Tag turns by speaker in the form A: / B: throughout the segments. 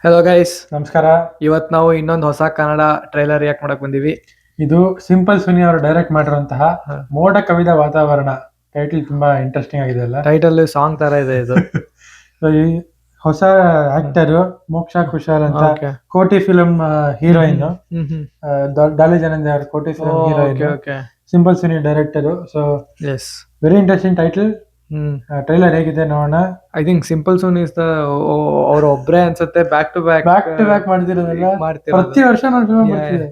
A: Hello guys,
B: ನಮಸ್ಕಾರ.
A: ಇವತ್ತು ನಾವು ಇನ್ನೊಂದು ಹೊಸ ಕನ್ನಡ ಟ್ರೈಲರ್ ರಿಯಾಕ್ಟ್ ಮಾಡಕ್ ಬಂದಿವಿ.
B: ಇದು ಸಿಂಪಲ್ ಸುನಿ ಅವರು ಡೈರೆಕ್ಟ್ ಮಾಡಿರುವಂತಹ ಮೋಡ ಕವಿದ ವಾತಾವರಣ. ಟೈಟಲ್ ತುಂಬಾ ಇಂಟ್ರೆಸ್ಟಿಂಗ್ ಆಗಿದೆ ಅಲ್ಲ.
A: ಟೈಟಲ್ ಸಾಂಗ್ ತರ ಇದೆ ಇದು.
B: So, ಈ ಹೊಸ ಆಕ್ಟರ್ ಮೋಕ್ಷಾ ಕುಶಾಲ್ ಅಂತ
A: Okay.
B: Kotee film heroine,
A: hmm.
B: Dolly ಜನಂದ ಅವ್ರ Kotee film heroine,
A: okay.
B: Simple Suni director. So
A: yes.
B: Very interesting title. Trailer ಹೇಗಿದೆ ನೋಡೋಣ.
A: I think Simple Suni is the ಅವ್ರ ಒಬ್ರೇ ಅನ್ಸುತ್ತೆ ಬ್ಯಾಕ್ ಟು ಬ್ಯಾಕ್
B: ಮಾಡ್ತಿರೋದಲ್ಲ. ಪ್ರತಿ ವರ್ಷ ನಾನು ಫಿಲ್ಮ್ ಮಾಡ್ತಿದ್ದೆ.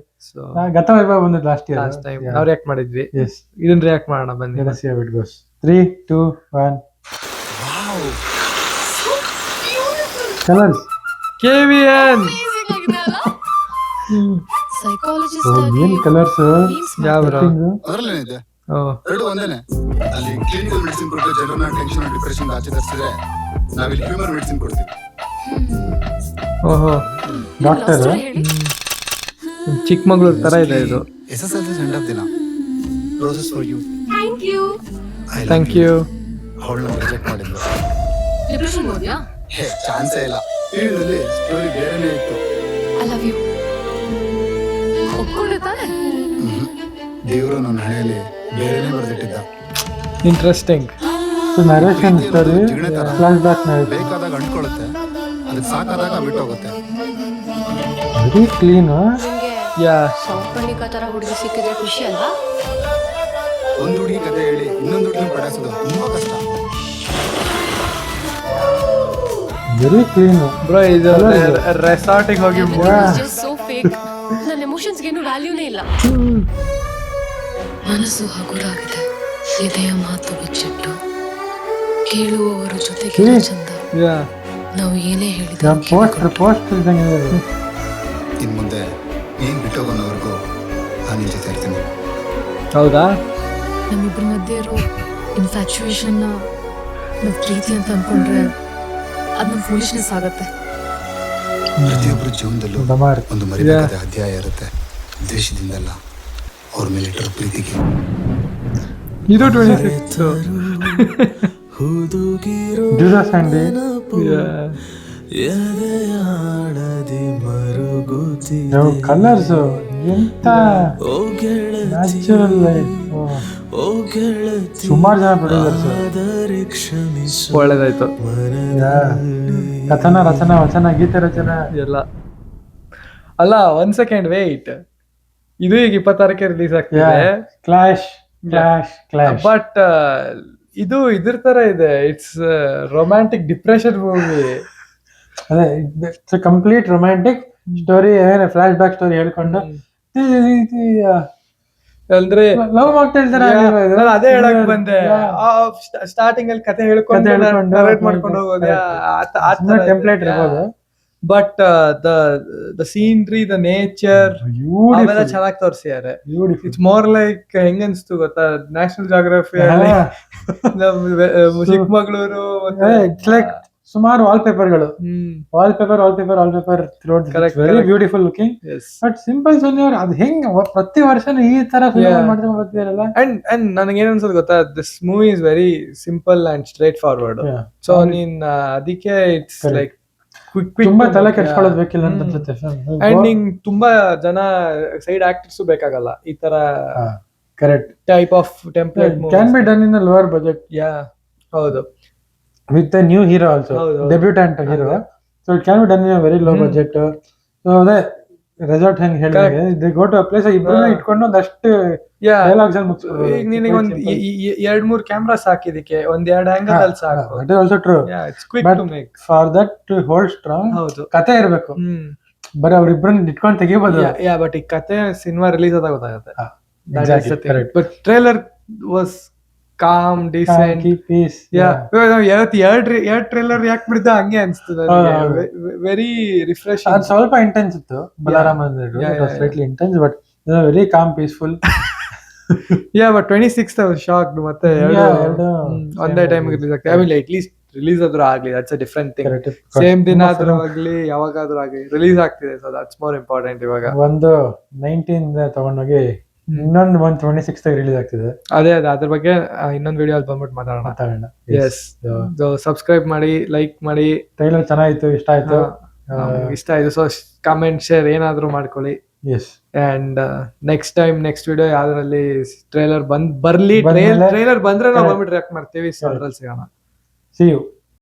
B: ಗತ ವೈಭವ ಬಂದಿದ್ದು ಲಾಸ್ಟ್ ಇಯರ್.
A: ಲಾಸ್ಟ್ ಟೈಮ್ ನಾವು ರಿಯಾಕ್ಟ್ ಮಾಡಿದ್ವಿ.
B: ಎಸ್,
A: ಇದನ್ನ ರಿಯಾಕ್ಟ್ ಮಾಡೋಣ ಬನ್ನಿ.
B: let's see how it goes. 3, 2, 1. Colors.
A: KVN.
B: ಏನ್ ಕಲರ್ಸ್.
A: ಯಾವ bro?
C: ಅದರಲ್ಲೇನಿದೆ,
A: ಓ,
C: ಎರಡು ಒಂದೇನೆ. ಅಲ್ಲಿ ಕ್ಲಿನಿಕಲ್ ಮೆಡಿಸಿನ್ ಕೊಟ್ಟು ಜನರನ್ನ ಟೆನ್ಷನ್ ಡಿಪ್ರೆಷನ್ ಆಚೆ ತರಿಸಿದ್ರೆ ನಾವಿಲ್ಲಿ ಹ್ಯೂಮನ್ ಮೆಡಿಸಿನ್ ಕೊಡ್ತೀವಿ.
A: ಓಹೋ,
B: ಡಾಕ್ಟರ್.
A: ಚಿಕ್ಕಮಗಳೂರು ತರ ಇದೆ ಇದು.
C: SSLC ಸೆಂಡ್ ಆಫ್ ದಿನ. Roses for you.
A: Thank you.
C: ಅವಳನ್ನ ರಿಜೆಕ್ಟ್ ಮಾಡಿದ್ರು.
D: ಡಿಪ್ರೆಷನ್ ಹೋದ್ಯಾ?
C: ಚಾನ್ಸೇ ಇಲ್ಲ. ಫೀಲ್ಡಲ್ಲಿ ಸ್ಟೋರಿ ಬೇರೆನೇ ಇತ್ತು.
D: I love you. ಒಪ್ಕೊಂಡೆ ತಾನೆ?
C: ದೇವರು ನನ್ನ ಹಣೆಯಲ್ಲಿ ಬೇರೆನೇ ಬರೆದಿಟ್ಟಿದ್ದ.
A: Interesting.
B: Narration story, flashback.
C: ಬೇಕಾದಾಗ ಅಂಟ್ಕೊಳ್ಳುತ್ತೆ, ಅದಕ್ಕೆ ಸಾಕಾದಾಗ ಬಿಟ್ಟೋಗುತ್ತೆ.
B: Very clean.
D: ನಿಂಗೆ
A: ಯಾ,
D: ಸೌಪರ್ಣಿಕ ತರ ಹುಡುಗಿ ಸಿಕ್ಕಿದ್ರೆ ಖುಷಿ ಅಲ್ವಾ?
C: ಒಂದು ಹುಡುಗಿ ಕತೆ ಹೇಳಿ ಇನ್ನೊಂದು ಹುಡುಗಿ ಪಟಾಯಿಸೋದು ತುಂಬಾ ಕಷ್ಟ.
B: ವೆರಿ ಕ್ಲೀನ್
A: ಬ್ರೋ ಇದು ರೆಸಾರ್ಟಿಗೆ ಹೋಗಿ
D: ಸೋ ಫೇಕ್. ನನ್ನ ಎಮೋಷನ್ಸ್ಗೇನು ವ್ಯಾಲ್ಯೂನೇ ಇಲ್ಲ. ಮನಸ್ಸು ಹಗುರಾಗಿದೆ, ಎದೆಯ ಮಾತು ಬಚ್ಚಿಟ್ಟು ಕೇಳುವವರ ಜೊತೆಗೆ ಚಂದ.
A: ಯಾ,
D: ನಾವು ಏನೇ ಹೇಳಿದ್ರೆ
B: ಪೋಸ್ಟ್ ಇದ್ದಂಗೆ ಇದೆ.
C: ಇನ್ ಮುಂದೆ ನೀನ್ ಬಿಟ್ಟೋಗೋನವರೆಗೂ ನಾನು ನಿನ್ ಜೊತೆ ಇರ್ತೀನಿ.
A: ಹೌದಾ?
D: ನಮ್ಮಿಬ್ಬರ ಮಧ್ಯೆ ಇರೋ ಇನ್ಫ್ಯಾಚುಯೇಷನ್ ನಾವು ಪ್ರೀತಿ ಅಂತ ಅನ್ಕೊಂಡ್ರೆ ಅದು ನಮ್ಮ ಫೂಲಿಶ್ನೆಸ್ ಆಗತ್ತೆ.
C: ಪ್ರತಿಯೊಬ್ಬರ ಜೀವನದಲ್ಲೂ
B: ಡಮಾರ್.
C: ಒಂದು ಮರಿಬೇಕಾದ ಅಧ್ಯಾಯ ಇರುತ್ತೆ. ದ್ವೇಷದಿಂದಲ್ಲ, ಅವ್ರ ಮೇಲೆ ಇಟ್ಟಿರೋ ಪ್ರೀತಿಗೆ.
A: ಇದು 26.
B: ಜೂಜಾ ಸ್ಯಾಂಡಿ. ಕಲರ್ಸ್ ಎಂತ ನ್ಯಾಚುರಲ್ ಲೈಟ್. ಸುಮಾರು ಜನ ಪ್ರೊಡ್ಯೂಸರ್ಸ್.
A: ಒಳ್ಳೇದಾಯ್ತು.
B: ಕಥನ ರಚನಾ ವಚನ ಗೀತೆ ರಚನಾ
A: ಎಲ್ಲ ಅಲ್ಲ. 1 ಸೆಕೆಂಡ್ ವೇಟ್. ಇದು ಈಗ 26ಕ್ಕೆ ರಿಲೀಸ್ ಆಗ್ತಿದೆ.
B: ಕ್ಲಾಶ್.
A: ಬಟ್ ಇದು ಇದ್ರ ತರ ಇದೆ. It's romantic depression movie.
B: ಅದೇ, it's complete romantic story. Flashback story ಹೇಳ್ಕೊಂಡು
A: ಅಂದ್ರೆ
B: ಲವ್ ಮಾಕ್ಟೇಲ್ ತರ.
A: ನಾನು ಅದೇ ಹೇಳಕ್ ಬಂದೆ. ಸ್ಟಾರ್ಟಿಂಗ್ ಅಲ್ಲಿ ಕತೆ ಹೇಳ್ಕೊಂಡು ನರೇಟ್ ಮಾಡ್ಕೊಂಡು ಹೋಗೋದು
B: ಟೆಂಪ್ಲೇಟ್ ಇರ್ಬೋದು.
A: But the scenery, the nature ಅವೆಲ್ಲ ಚೆನ್ನಾಗಿ ತೋರಿಸಿದ್ದಾರೆ. ಇಟ್ಸ್ ಮೋರ್ ಲೈಕ್ ಹೆಂಗ್ ಅನ್ಸ್ತು ಗೊತ್ತಾ, ನ್ಯಾಷನಲ್ ಜಾಗ್ರಫಿ ಅಲ್ಲಿ ಚಿಕ್ಕಮಗಳೂರು.
B: ಇಟ್ಸ್ ಲೈಕ್ ಸುಮಾರು wallpaper throughout. Very beautiful looking. But simple Suni ಅವ್ರು ಅದು ಹೆಂಗ್ ಪ್ರತಿ ವರ್ಷನೂ ಈ ತರ ಫಿಲ್ಮ್ ಮಾಡ್ಕೊಂಡು ಬರ್ತಿದಾರಲ್ಲ.
A: ಅಂಡ್ ನನಗೆ ಏನ್ ಅನ್ಸೋದು ಗೊತ್ತಾ, this movie is very simple and straight forward. So ನೀನ್ ಅದಕ್ಕೆ ಇಟ್ಸ್ ಲೈಕ್
B: ತುಂಬಾ ತಲೆ ಕೆಡ್ಸ್ಕೊಳ್ಳೋದು ಬೇಕಿಲ್ಲ ಅಂತ ಅನ್ಸುತ್ತೆ.
A: ಅಂಡ್ ನಿಂಗ್ ತುಂಬಾ ಜನ ಸೈಡ್ ಆಕ್ಟರ್ಸ್ ಬೇಕಾಗಲ್ಲ ಈ ತರ.
B: Correct
A: type of template
B: can be done in lower budget.
A: Yeah, ಹೌದು.
B: With a new hero also, debutant hero. So it can be done in a very low budget. So ಅದೇ resort ಹೆಂಗ್ ಹೇಳಿದ್ರೆ they go to a place, ಇಬ್ಬರನ್ನ ಇಟ್ಕೊಂಡು ಒಂದಷ್ಟು dialogues ಅಲ್ಲಿ ಮುಗಿಸ್ಬೋದು.
A: ಈಗ ನಿನಗೆ ಒಂದು 2-3 ಕ್ಯಾಮ್ರಾಸ್ ಹಾಕಿದಕ್ಕೆ ಒಂದ್ 2 ಆಂಗಲ್ ಅಲ್ಲಿ ಸಾಕು.
B: That is also true.
A: Yeah, it's quick to make.
B: For that to hold strong,
A: ಹೌದು,
B: ಕತೆ ಇರಬೇಕು. ಬರೀ ಅವ್ರಿಬ್ರನ್ನ ಇಟ್ಕೊಂಡು ತೆಗಿಬೋದು.
A: ಯಾ, ಬಟ್ ಈ ಕತೆ ಸಿನಿಮಾ ರಿಲೀಸ್ ಆದಾಗ ಗೊತ್ತಾಗುತ್ತೆ.
B: Correct.
A: But trailer was calm, decent, piece. ಎರಡ್ ಟ್ರೇಲರ್ ಯಾಕೆ ಬಿಡ್ದ ಹಂಗೆ ಅನ್ಸ್ತದೆ. Very refreshing.
B: ಸ್ವಲ್ಪ ಇಂಟೆನ್ಸ್ ಇತ್ತು ಬಲರಾಮ್ ಅಂದ್ರೆ. Slightly intense, but very calm, peaceful.
A: Yeah, but 26th I was shocked. ಮತ್ತೆ ಒಂದೇ ಟೈಮ್ ರಿಲೀಸ್ ಆಗ್ತದೆ. I mean at least release ಆದ್ರೂ ಆಗ್ಲಿ, that's a different thing. Same ದಿನ ಆದ್ರೂ ಆಗ್ಲಿ, ಯಾವಾಗಾದ್ರೂ ಆಗ್ಲಿ ರಿಲೀಸ್ ಆಗ್ತಿದೆ. So that's more important. ಇವಾಗ ಒಂದು
B: 19 ತಗೊಂಡೋಗಿ ಇನ್ನೊಂದು 26th ರಿಲೀಸ್ ಆಗ್ತಿದೆ.
A: ಅದೇ ಅದ್ರ ಬಗ್ಗೆ ಇನ್ನೊಂದು ವಿಡಿಯೋ ಅಲ್ಲಿ ಬಂದ್ಬಿಟ್ಟು ಮಾತಾಡೋಣ. ಎಸ್, ಸಬ್ಸ್ಕ್ರೈಬ್ ಮಾಡಿ, ಲೈಕ್ ಮಾಡಿ.
B: ಟ್ರೈಲರ್ ಚೆನ್ನಾಗಿತ್ತು, ಇಷ್ಟ ಆಯ್ತು.
A: ಇಷ್ಟ ಆಯ್ತು. ಸೊ ಕಮೆಂಟ್ ಶೇರ್ ಏನಾದ್ರು ಮಾಡ್ಕೊಳ್ಳಿ.
B: ಎಸ್
A: ಅಂಡ್ ನೆಕ್ಸ್ಟ್ ವಿಡಿಯೋ ಯಾವ್ದ್ರಲ್ಲಿ ಟ್ರೈಲರ್ ಬರ್ಲಿ,
B: ಬಂದ್ಮೇಲೆ-
A: ಟ್ರೈಲರ್ ಬಂದ್ರೆ ನಾವು ಬಂದ್ಬಿಟ್ಟು ರಿಯಾಕ್ಟ್ ಮಾಡ್ತೀವಿ. ಸೊ ಅದ್ರಲ್ಲಿ ಸಿಗೋಣ.
B: See you.